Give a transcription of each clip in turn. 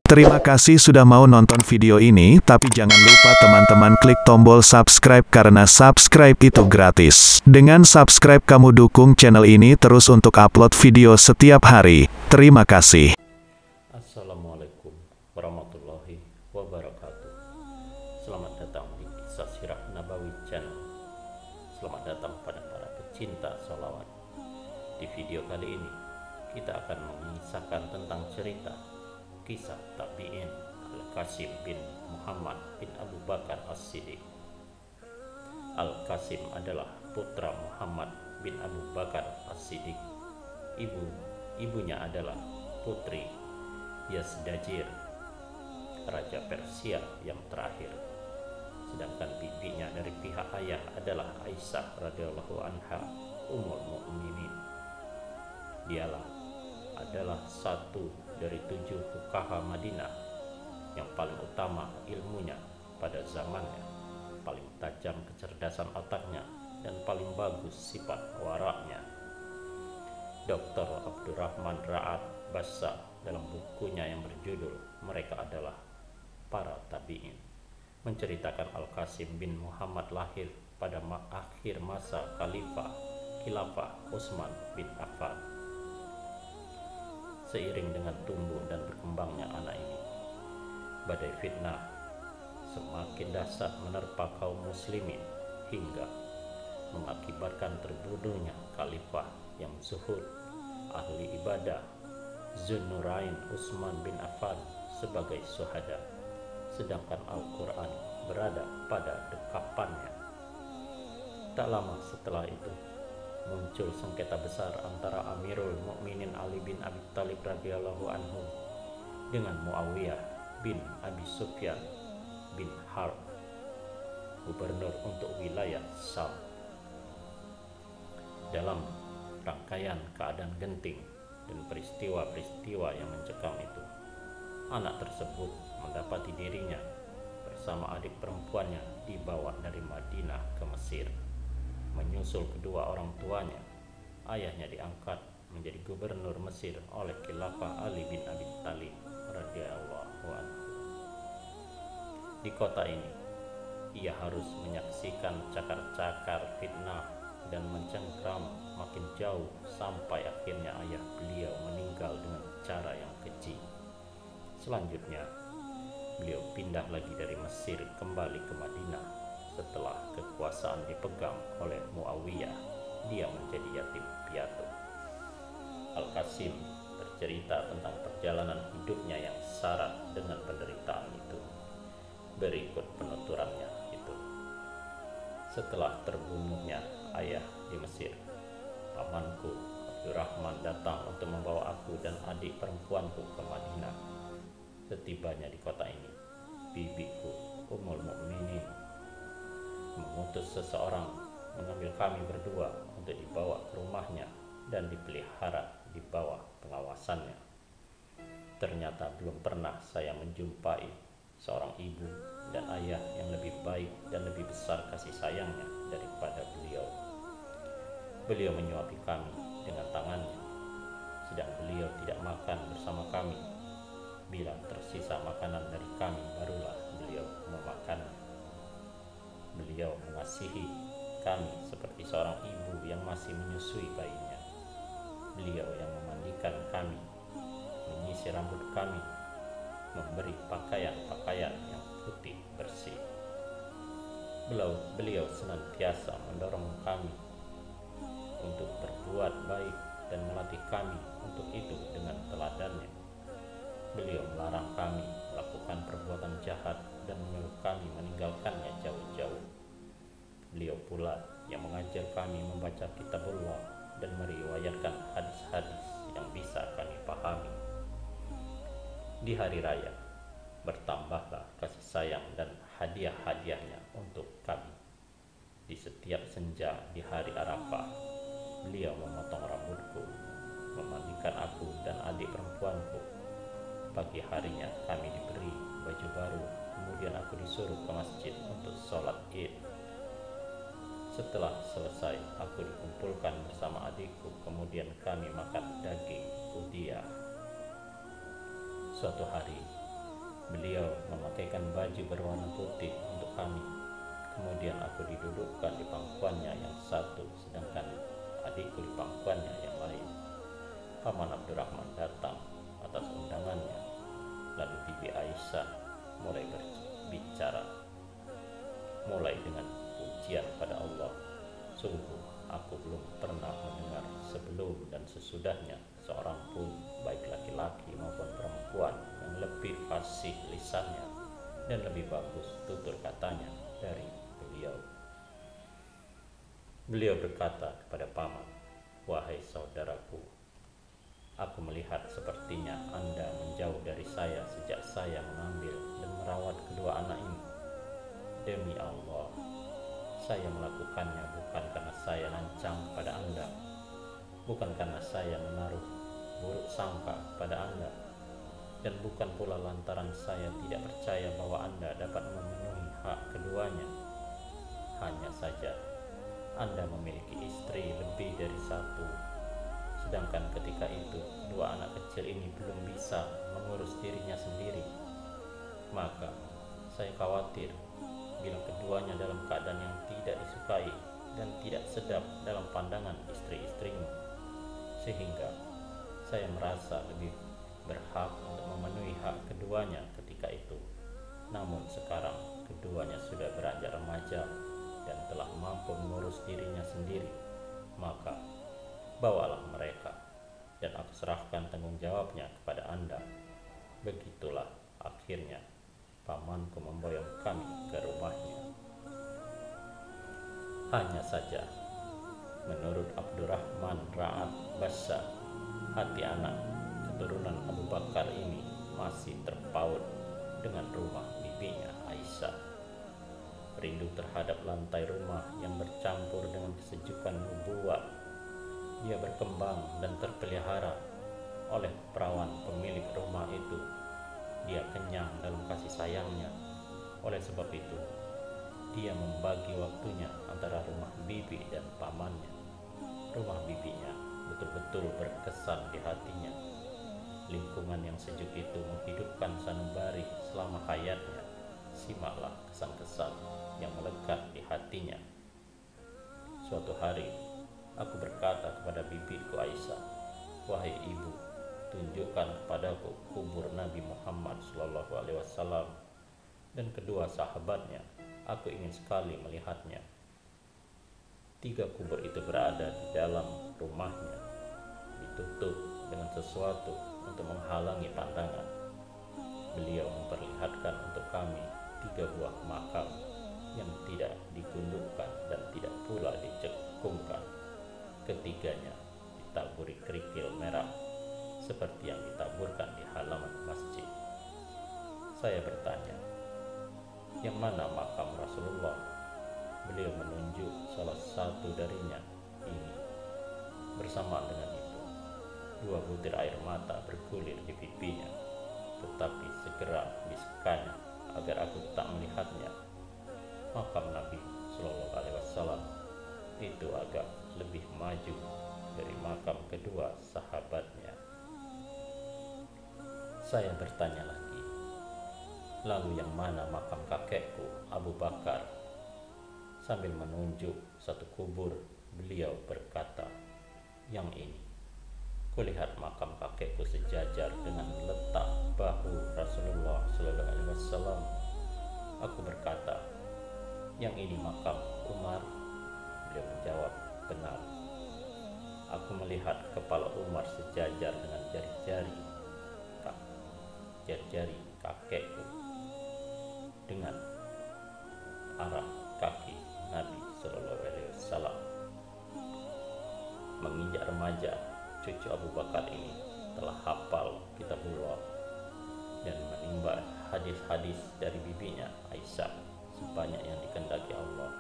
Terima kasih sudah mau nonton video ini, tapi jangan lupa teman-teman klik tombol subscribe karena subscribe itu gratis. Dengan subscribe kamu dukung channel ini terus untuk upload video setiap hari. Terima kasih. Assalamualaikum warahmatullahi wabarakatuh. Selamat datang di Kisah Sirah Nabawi Channel. Selamat datang pada para pecinta sholawat. Di video kali ini kita akan mengisahkan tentang cerita kisah tabi'in Al-Qasim bin Muhammad bin Abu Bakar As-Siddiq. Al-Qasim adalah putra Muhammad bin Abu Bakar As-Siddiq. Ibunya adalah putri Yazdajir, raja Persia yang terakhir. Sedangkan bibinya dari pihak ayah adalah Aisyah radhiyallahu anha, Ummul Mukminin. Dialah adalah satu dari 7 fuqaha Madinah yang paling utama ilmunya pada zamannya, paling tajam kecerdasan otaknya, dan paling bagus sifat waraknya. Dr. Abdurrahman Ra'ad Bassa dalam bukunya yang berjudul Mereka Adalah Para Tabi'in menceritakan Al-Qasim bin Muhammad lahir pada akhir masa Khilafah Utsman bin Affan. Seiring dengan tumbuh dan berkembangnya anak ini, badai fitnah semakin dahsyat menerpa kaum muslimin hingga mengakibatkan terbunuhnya khalifah yang zuhud, ahli ibadah, Zunnurain Utsman bin Affan sebagai syuhada, sedangkan Al-Quran berada pada dekapannya. Tak lama setelah itu muncul sengketa besar antara Amirul Mukminin Ali bin Abi Thalib radhiyallahu anhu dengan Muawiyah bin Abi Sufyan bin Harb, gubernur untuk wilayah Syam. Dalam rangkaian keadaan genting dan peristiwa-peristiwa yang mencekam itu, anak tersebut mendapati dirinya bersama adik perempuannya dibawa dari Madinah ke Mesir. Menyusul kedua orang tuanya, ayahnya diangkat menjadi gubernur Mesir oleh Khilafah Ali bin Abi Thalib radhiyallahu anhu. Di kota ini, ia harus menyaksikan cakar-cakar fitnah dan mencengkram makin jauh sampai akhirnya ayah beliau meninggal dengan cara yang keji. Selanjutnya, beliau pindah lagi dari Mesir kembali ke Madinah. Setelah kekuasaan dipegang oleh Muawiyah, dia menjadi yatim piatu. Al-Qasim bercerita tentang perjalanan hidupnya yang syarat dengan penderitaan itu. Berikut penuturannya itu. Setelah terbunuhnya ayah di Mesir, pamanku Abdurrahman datang untuk membawa aku dan adik perempuanku ke Madinah. Setibanya di kota ini, bibiku Ummul Mukminin mengutus seseorang mengambil kami berdua untuk dibawa ke rumahnya dan dipelihara di bawah pengawasannya. Ternyata belum pernah saya menjumpai seorang ibu dan ayah yang lebih baik dan lebih besar kasih sayangnya daripada beliau. Beliau menyuapi kami dengan tangannya, sedang beliau tidak makan bersama kami. Bila tersisa makanan dari kami, barulah beliau memakannya. Beliau mengasihi kami seperti seorang ibu yang masih menyusui bayinya. Beliau yang memandikan kami, menyisir rambut kami, memberi pakaian-pakaian yang putih bersih. Beliau senantiasa mendorong kami untuk berbuat baik dan melatih kami untuk itu dengan teladannya. Beliau melarang kami melakukan perbuatan jahat dan menyuruh kami meninggalkannya jauh-jauh. Beliau pula yang mengajar kami membaca kitabullah dan meriwayatkan hadis-hadis yang bisa kami pahami. Di hari raya, bertambahlah kasih sayang dan hadiah-hadiahnya untuk kami. Di setiap senja di hari Arafah, beliau memotong rambutku, memandikan aku dan adik perempuanku. Pagi harinya kami diberi baju baru, kemudian aku disuruh ke masjid untuk sholat Id. Setelah selesai, aku dikumpulkan bersama adikku, kemudian kami makan daging udhiyah. Suatu hari, Beliau memakaikan baju berwarna putih untuk kami. Kemudian aku didudukkan di pangkuannya yang satu, sedangkan adikku di pangkuannya yang lain. Paman Abdurrahman datang atas undangannya. Lalu Bibi Aisyah mulai berbicara, mulai dengan pujian pada Allah. Sungguh aku belum pernah mendengar sebelum dan sesudahnya seorang pun, baik laki-laki maupun perempuan, yang lebih fasih lisannya dan lebih bagus tutur katanya dari beliau. Beliau berkata kepada paman, "Wahai saudaraku, aku melihat sepertinya Anda menjauh dari saya sejak saya mengambil dan merawat kedua anak ini. Demi Allah, saya melakukannya bukan karena saya lancang pada Anda, bukan karena saya menaruh buruk sangka pada Anda, dan bukan pula lantaran saya tidak percaya bahwa Anda dapat memenuhi hak keduanya. Hanya saja Anda memiliki istri lebih dari satu, sedangkan ketika itu dua anak kecil ini belum bisa mengurus dirinya sendiri. Maka saya khawatir bila keduanya dalam keadaan yang tidak disukai dan tidak sedap dalam pandangan istri-istrimu, sehingga saya merasa lebih berhak untuk memenuhi hak keduanya ketika itu. Namun sekarang keduanya sudah beranjak remaja dan telah mampu mengurus dirinya sendiri, maka bawalah mereka dan aku serahkan tanggung jawabnya kepada Anda." Begitulah akhirnya pamanku memboyong kami ke rumahnya. Hanya saja menurut Abdurrahman Ra'ad Bassa, hati anak keturunan Abu Bakar ini masih terpaut dengan rumah bibinya Aisyah. Rindu terhadap lantai rumah yang bercampur dengan kesejukan nubuat. Dia berkembang dan terpelihara oleh perawan pemilik rumah itu. Dia kenyang dalam kasih sayangnya. Oleh sebab itu, dia membagi waktunya antara rumah bibi dan pamannya. Rumah bibinya betul-betul berkesan di hatinya. Lingkungan yang sejuk itu menghidupkan sanubari selama hayatnya. Simaklah kesan-kesan yang melekat di hatinya. Suatu hari, aku berkata kepada bibiku Aisyah, "Wahai ibu, tunjukkan kepadaku kubur Nabi Muhammad SAW dan kedua sahabatnya. Aku ingin sekali melihatnya." 3 kubur itu berada di dalam rumahnya, ditutup dengan sesuatu untuk menghalangi pandangan. Beliau memperlihatkan untuk kami 3 buah makam yang tidak digundukkan dan tidak pula dicekungkan. Ketiganya ditaburi kerikil merah seperti yang ditaburkan di halaman masjid. Saya bertanya, "Yang mana makam Rasulullah?" Beliau menunjuk salah satu darinya ini. Bersamaan dengan itu, 2 butir air mata bergulir di pipinya, tetapi segera disekanya agar aku tak melihatnya. Makam Nabi SAW itu agak lebih maju dari makam kedua sahabatnya. Saya bertanya lagi, "Lalu yang mana makam kakekku Abu Bakar?" Sambil menunjuk satu kubur, beliau berkata, "Yang ini." Kulihat makam kakekku sejajar dengan letak bahu Rasulullah SAW. Aku berkata, "Yang ini makam Umar?" Beliau menjawab, "Benar." Aku melihat kepala Umar sejajar dengan jari-jari kakekku dengan arah kaki Nabi SAW. Menginjak remaja, cucu Abu Bakar ini telah hafal kitabullah dan menimba hadis-hadis dari bibinya Aisyah sebanyak yang dikehendaki Allah.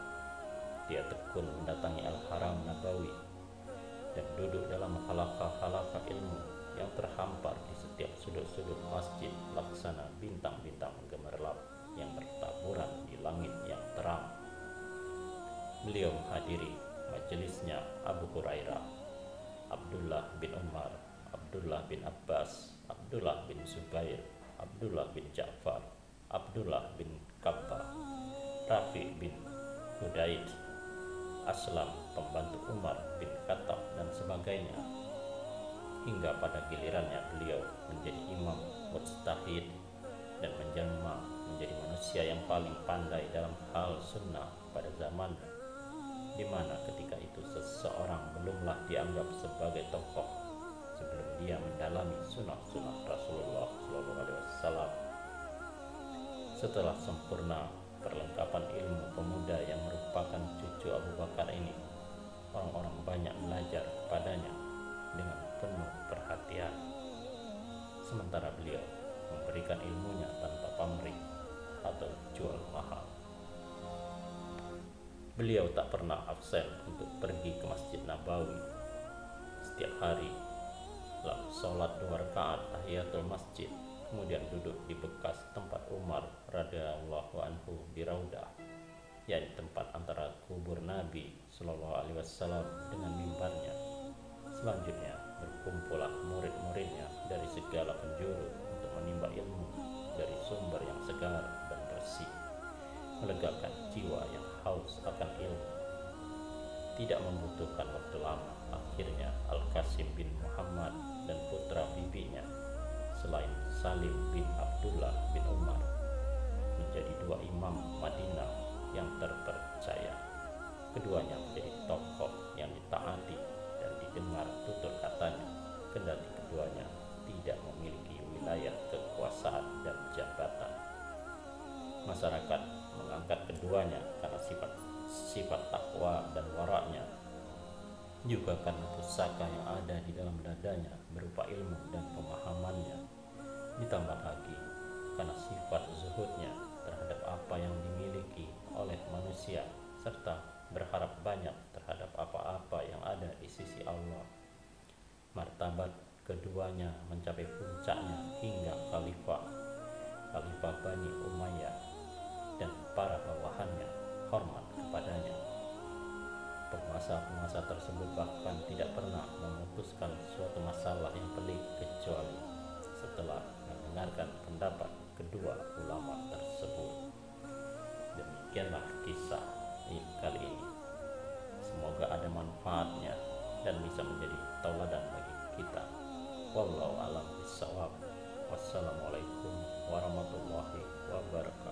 Dia tekun mendatangi Al-Haram Nabawi dan duduk dalam halaqah-halaqah ilmu yang terhampar di setiap sudut-sudut masjid laksana bintang-bintang gemerlap yang bertaburan di langit yang terang. Beliau menghadiri majelisnya Abu Hurairah, Abdullah bin Umar, Abdullah bin Abbas, Abdullah bin Zubair, Abdullah bin Ja'far, Abdullah bin Kabbah, Rafi bin Hudaid, Aslam pembantu Umar bin Khattab dan sebagainya, hingga pada gilirannya beliau menjadi imam mujtahid dan menjelma menjadi manusia yang paling pandai dalam hal sunnah pada zamannya, di mana ketika itu seseorang belumlah dianggap sebagai tokoh sebelum dia mendalami sunnah-sunnah Rasulullah SAW. Setelah sempurna perlengkapan ilmu pemuda yang merupakan cucu Abu Bakar ini, orang-orang banyak belajar kepadanya dengan penuh perhatian, sementara beliau memberikan ilmunya tanpa pamrih atau jual mahal. Beliau tak pernah absen untuk pergi ke Masjid Nabawi setiap hari, lalu sholat 2 rakaat tahiyatul masjid, kemudian duduk di bekas tempat Umar radhiyallahu anhu di Raudah, yakni tempat antara kubur Nabi Shallallahu Alaihi Wasallam dengan mimbarnya. Selanjutnya berkumpullah murid-muridnya dari segala penjuru untuk menimba ilmu dari sumber yang segar dan bersih, melegakan jiwa yang haus akan ilmu. Tidak membutuhkan waktu lama, akhirnya Al-Qasim bin Muhammad dan putra bibinya selain Salim bin Abdullah bin Umar menjadi 2 imam Madinah yang terpercaya. Keduanya menjadi tokoh yang ditaati dan didengar tutur katanya, kendati keduanya tidak memiliki wilayah kekuasaan dan jabatan. Masyarakat mengangkat keduanya karena sifat takwa dan waraknya, juga karena pusaka yang ada di dalam dadanya berupa ilmu dan pemahamannya, ditambah lagi karena sifat zuhudnya terhadap apa yang dimiliki oleh manusia, serta berharap banyak terhadap apa-apa yang ada di sisi Allah. Martabat keduanya mencapai puncaknya hingga khalifah Bani Umayyah dan para bawahannya hormat kepadanya. Penguasa-penguasa tersebut bahkan tidak pernah memutuskan suatu masalah yang pelik kecuali setelah mendengarkan pendapat kedua ulama tersebut. Demikianlah kisah kali ini. Semoga ada manfaatnya dan bisa menjadi tauladan bagi kita. Wallahu a'lam bishawab. Wassalamualaikum warahmatullahi wabarakatuh.